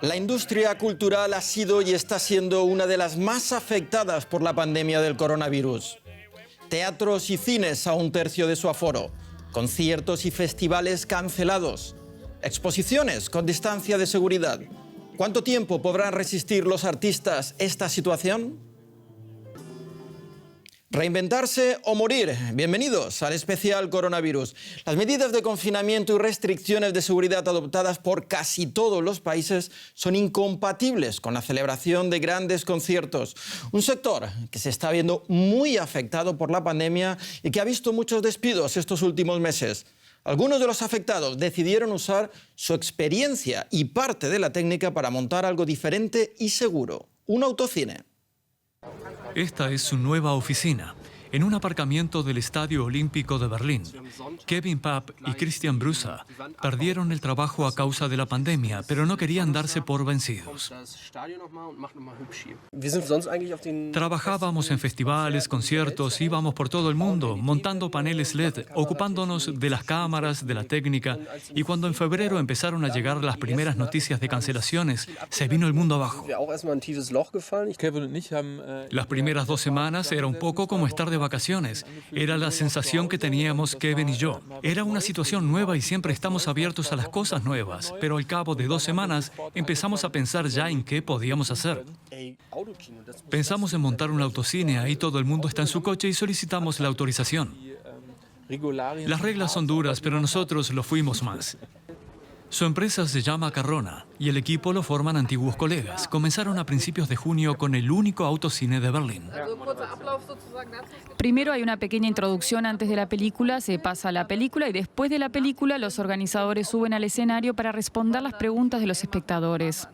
La industria cultural ha sido y está siendo una de las más afectadas por la pandemia del coronavirus. Teatros y cines a un tercio de su aforo, conciertos y festivales cancelados, exposiciones con distancia de seguridad. ¿Cuánto tiempo podrán resistir los artistas esta situación? ¿Reinventarse o morir? Bienvenidos al especial coronavirus. Las medidas de confinamiento y restricciones de seguridad adoptadas por casi todos los países son incompatibles con la celebración de grandes conciertos. Un sector que se está viendo muy afectado por la pandemia y que ha visto muchos despidos estos últimos meses. Algunos de los afectados decidieron usar su experiencia y parte de la técnica para montar algo diferente y seguro: un autocine. Esta es su nueva oficina, en un aparcamiento del Estadio Olímpico de Berlín. Kevin Papp y Christian Brusa perdieron el trabajo a causa de la pandemia, pero no querían darse por vencidos. Trabajábamos en festivales, conciertos, íbamos por todo el mundo, montando paneles LED, ocupándonos de las cámaras, de la técnica, y cuando en febrero empezaron a llegar las primeras noticias de cancelaciones, se vino el mundo abajo. Las primeras 2 semanas era un poco como estar de vacaciones. Era la sensación que teníamos Kevin y yo. Era una situación nueva y siempre estamos abiertos a las cosas nuevas, pero al cabo de 2 semanas empezamos a pensar ya en qué podíamos hacer. Pensamos en montar un autocine, ahí todo el mundo está en su coche y solicitamos la autorización. Las reglas son duras, pero nosotros lo fuimos más. Su empresa se llama Carrona y el equipo lo forman antiguos colegas. Comenzaron a principios de junio con el único autocine de Berlín. Primero hay una pequeña introducción antes de la película, se pasa a la película y después de la película los organizadores suben al escenario para responder las preguntas de los espectadores.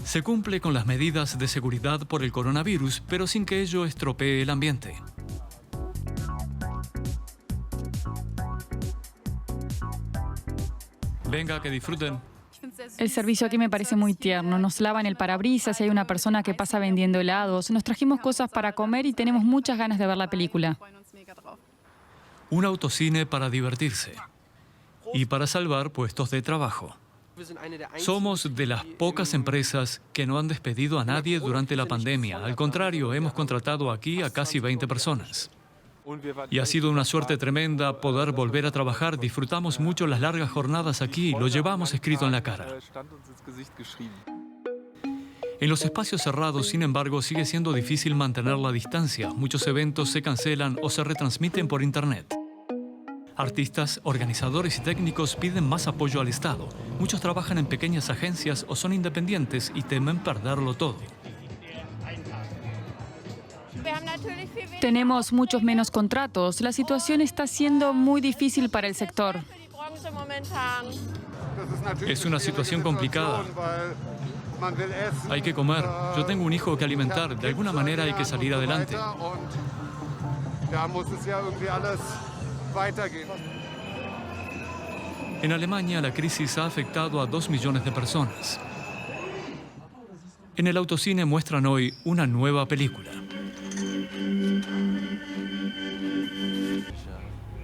Se cumple con las medidas de seguridad por el coronavirus, pero sin que ello estropee el ambiente. Venga, que disfruten. El servicio aquí me parece muy tierno. Nos lavan el parabrisas y hay una persona que pasa vendiendo helados. Nos trajimos cosas para comer y tenemos muchas ganas de ver la película. Un autocine para divertirse y para salvar puestos de trabajo. Somos de las pocas empresas que no han despedido a nadie durante la pandemia. Al contrario, hemos contratado aquí a casi 20 personas. Y ha sido una suerte tremenda poder volver a trabajar. Disfrutamos mucho las largas jornadas aquí, lo llevamos escrito en la cara. En los espacios cerrados, sin embargo, sigue siendo difícil mantener la distancia. Muchos eventos se cancelan o se retransmiten por Internet. Artistas, organizadores y técnicos piden más apoyo al Estado. Muchos trabajan en pequeñas agencias o son independientes y temen perderlo todo. Tenemos muchos menos contratos. La situación está siendo muy difícil para el sector. Es una situación complicada. Hay que comer. Yo tengo un hijo que alimentar. De alguna manera hay que salir adelante. En Alemania, la crisis ha afectado a 2 millones de personas. En el autocine muestran hoy una nueva película.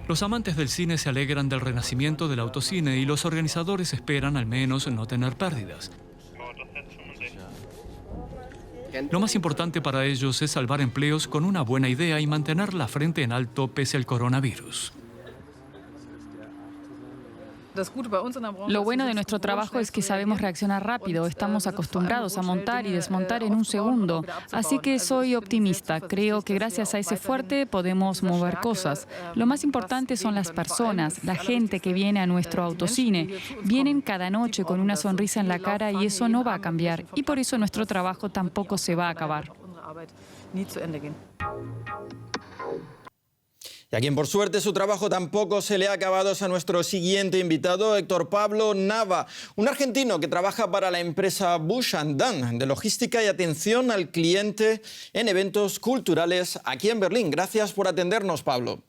Los amantes del cine se alegran del renacimiento del autocine y los organizadores esperan al menos no tener pérdidas. Lo más importante para ellos es salvar empleos con una buena idea y mantener la frente en alto pese al coronavirus. Lo bueno de nuestro trabajo es que sabemos reaccionar rápido, estamos acostumbrados a montar y desmontar en un segundo. Así que soy optimista, creo que gracias a ese fuerte podemos mover cosas. Lo más importante son las personas, la gente que viene a nuestro autocine. Vienen cada noche con una sonrisa en la cara y eso no va a cambiar. Y por eso nuestro trabajo tampoco se va a acabar. Y a quien por suerte su trabajo tampoco se le ha acabado es a nuestro siguiente invitado, Héctor Pablo Nava, un argentino que trabaja para la empresa Bush & Dunn de logística y atención al cliente en eventos culturales aquí en Berlín. Gracias por atendernos, Pablo.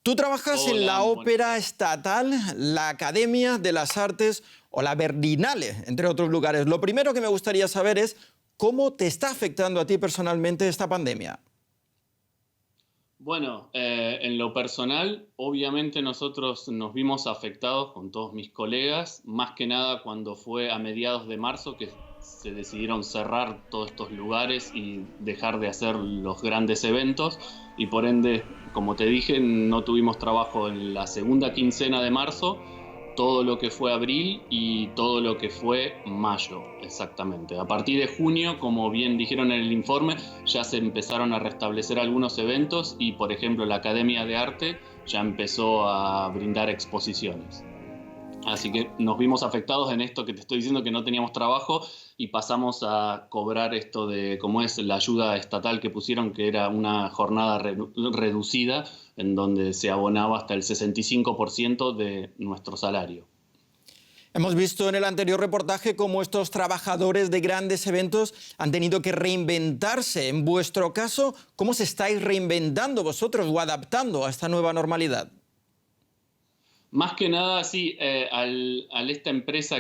Tú trabajas en la Ópera Estatal, la Academia de las Artes o la Berlinale, entre otros lugares. Lo primero que me gustaría saber es cómo te está afectando a ti personalmente esta pandemia. Bueno, en lo personal, obviamente nosotros nos vimos afectados con todos mis colegas, más que nada cuando fue a mediados de marzo que se decidieron cerrar todos estos lugares y dejar de hacer los grandes eventos y por ende, como te dije, no tuvimos trabajo en la segunda quincena de marzo, todo lo que fue abril y todo lo que fue mayo, exactamente. A partir de junio, como bien dijeron en el informe, ya se empezaron a restablecer algunos eventos y, por ejemplo, la Academia de Arte ya empezó a brindar exposiciones. Así que nos vimos afectados en esto que te estoy diciendo, que no teníamos trabajo y pasamos a cobrar esto de, como es la ayuda estatal que pusieron, que era una jornada reducida, en donde se abonaba hasta el 65% de nuestro salario. Hemos visto en el anterior reportaje cómo estos trabajadores de grandes eventos han tenido que reinventarse. En vuestro caso, ¿cómo se estáis reinventando vosotros o adaptando a esta nueva normalidad? Más que nada, sí, al esta empresa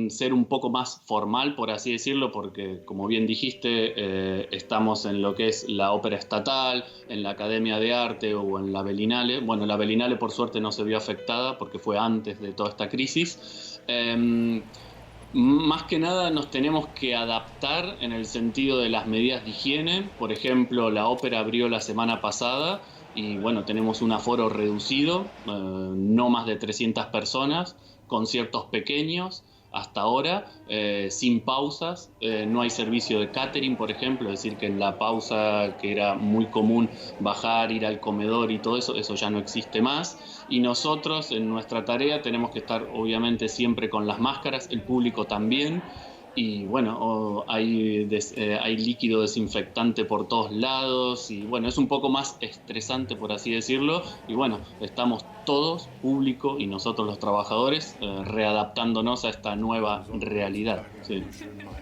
ser un poco más formal, por así decirlo, porque, como bien dijiste, estamos en lo que es la Ópera Estatal, en la Academia de Arte o en la Berlinale. Bueno, la Berlinale, por suerte, no se vio afectada porque fue antes de toda esta crisis. Más que nada nos tenemos que adaptar en el sentido de las medidas de higiene. Por ejemplo, la ópera abrió la semana pasada y bueno, tenemos un aforo reducido, no más de 300 personas, conciertos pequeños hasta ahora, sin pausas, no hay servicio de catering, por ejemplo, es decir, que en la pausa que era muy común bajar, ir al comedor y todo eso, eso ya no existe más. Y nosotros en nuestra tarea tenemos que estar obviamente siempre con las máscaras, el público también. Y bueno, hay líquido desinfectante por todos lados y bueno, es un poco más estresante, por así decirlo. Y bueno, estamos todos, público y nosotros los trabajadores, readaptándonos a esta nueva realidad. Sí.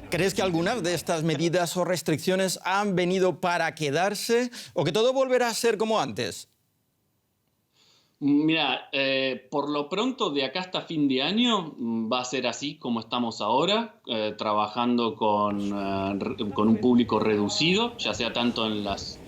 ¿Crees que algunas de estas medidas o restricciones han venido para quedarse o que todo volverá a ser como antes? Mira, por lo pronto de acá hasta fin de año va a ser así como estamos ahora, trabajando con un público reducido, ya sea tanto en las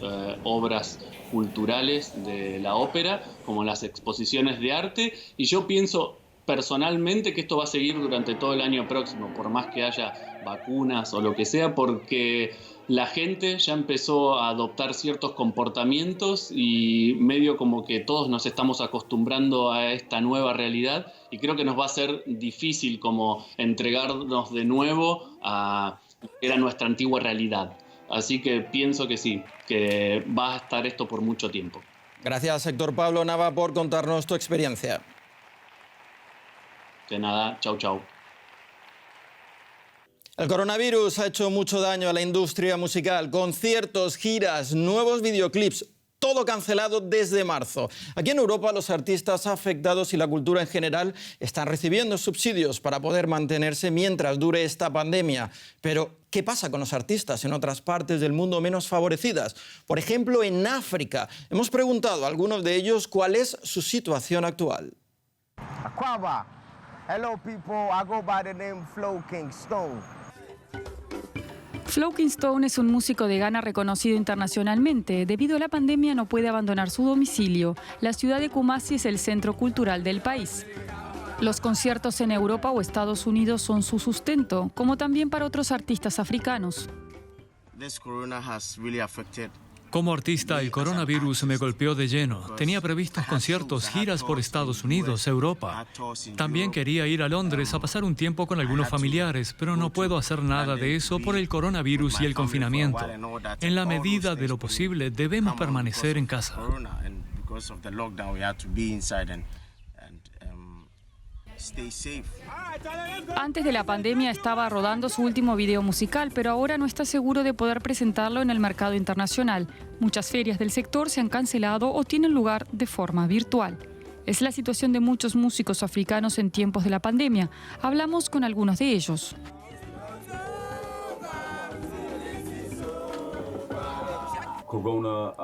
obras culturales de la ópera como en las exposiciones de arte. Y yo pienso personalmente que esto va a seguir durante todo el año próximo, por más que haya vacunas o lo que sea, porque la gente ya empezó a adoptar ciertos comportamientos y medio como que todos nos estamos acostumbrando a esta nueva realidad y creo que nos va a ser difícil como entregarnos de nuevo a lo que era nuestra antigua realidad. Así que pienso que sí, que va a estar esto por mucho tiempo. Gracias, Héctor Pablo Nava, por contarnos tu experiencia. De nada, chau, chau. El coronavirus ha hecho mucho daño a la industria musical. Conciertos, giras, nuevos videoclips, todo cancelado desde marzo. Aquí en Europa los artistas afectados y la cultura en general están recibiendo subsidios para poder mantenerse mientras dure esta pandemia. Pero, ¿qué pasa con los artistas en otras partes del mundo menos favorecidas? Por ejemplo, en África. Hemos preguntado a algunos de ellos cuál es su situación actual. Aquaba. Hello people, I go by the name Flow King Stone. Flow King Stone es un músico de Ghana reconocido internacionalmente. Debido a la pandemia no puede abandonar su domicilio. La ciudad de Kumasi es el centro cultural del país. Los conciertos en Europa o Estados Unidos son su sustento, como también para otros artistas africanos. Como artista, el coronavirus me golpeó de lleno. Tenía previstos conciertos, giras por Estados Unidos, Europa. También quería ir a Londres a pasar un tiempo con algunos familiares, pero no puedo hacer nada de eso por el coronavirus y el confinamiento. En la medida de lo posible, debemos permanecer en casa. Antes de la pandemia estaba rodando su último video musical, pero ahora no está seguro de poder presentarlo en el mercado internacional. Muchas ferias del sector se han cancelado o tienen lugar de forma virtual. Es la situación de muchos músicos africanos en tiempos de la pandemia. Hablamos con algunos de ellos.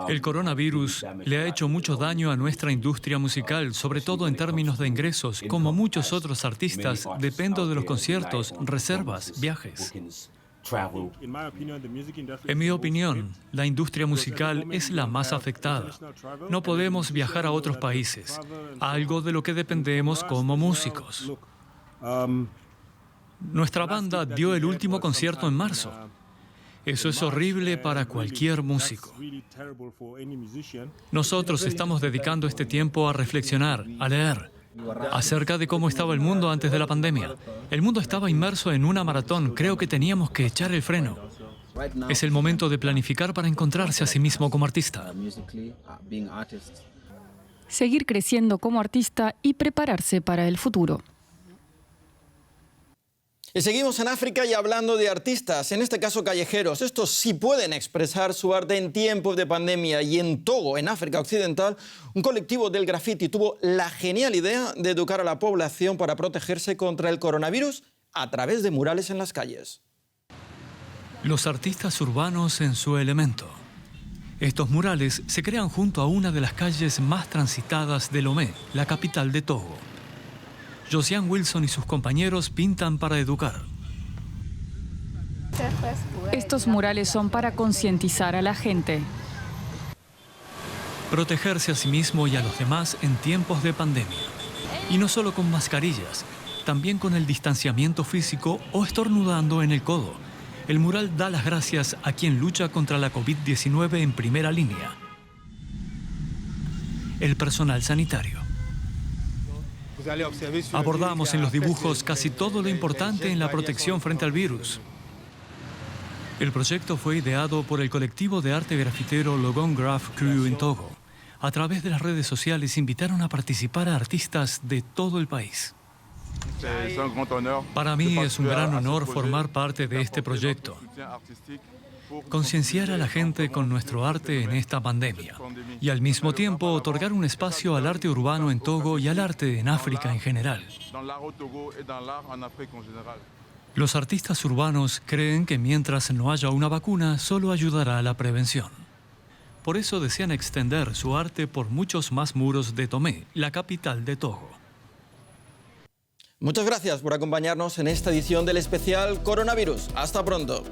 El coronavirus le ha hecho mucho daño a nuestra industria musical, sobre todo en términos de ingresos. Como muchos otros artistas, dependo de los conciertos, reservas, viajes. En mi opinión, la industria musical es la más afectada. No podemos viajar a otros países, algo de lo que dependemos como músicos. Nuestra banda dio el último concierto en marzo. Eso es horrible para cualquier músico. Nosotros estamos dedicando este tiempo a reflexionar, a leer, acerca de cómo estaba el mundo antes de la pandemia. El mundo estaba inmerso en una maratón. Creo que teníamos que echar el freno. Es el momento de planificar para encontrarse a sí mismo como artista. Seguir creciendo como artista y prepararse para el futuro. Y seguimos en África y hablando de artistas, en este caso callejeros. Estos sí pueden expresar su arte en tiempos de pandemia. Y en Togo, en África Occidental, un colectivo del graffiti tuvo la genial idea de educar a la población para protegerse contra el coronavirus a través de murales en las calles. Los artistas urbanos en su elemento. Estos murales se crean junto a una de las calles más transitadas de Lomé, la capital de Togo. Josiane Wilson y sus compañeros pintan para educar. Estos murales son para concientizar a la gente. Protegerse a sí mismo y a los demás en tiempos de pandemia. Y no solo con mascarillas, también con el distanciamiento físico o estornudando en el codo. El mural da las gracias a quien lucha contra la COVID-19 en primera línea. El personal sanitario. Abordamos en los dibujos casi todo lo importante en la protección frente al virus. El proyecto fue ideado por el colectivo de arte grafitero Logon Graph Crew en Togo. A través de las redes sociales invitaron a participar a artistas de todo el país. Para mí es un gran honor formar parte de este proyecto. Concienciar a la gente con nuestro arte en esta pandemia y al mismo tiempo otorgar un espacio al arte urbano en Togo y al arte en África en general. Los artistas urbanos creen que mientras no haya una vacuna, solo ayudará a la prevención. Por eso desean extender su arte por muchos más muros de Tomé, la capital de Togo. Muchas gracias por acompañarnos en esta edición del especial Coronavirus. Hasta pronto.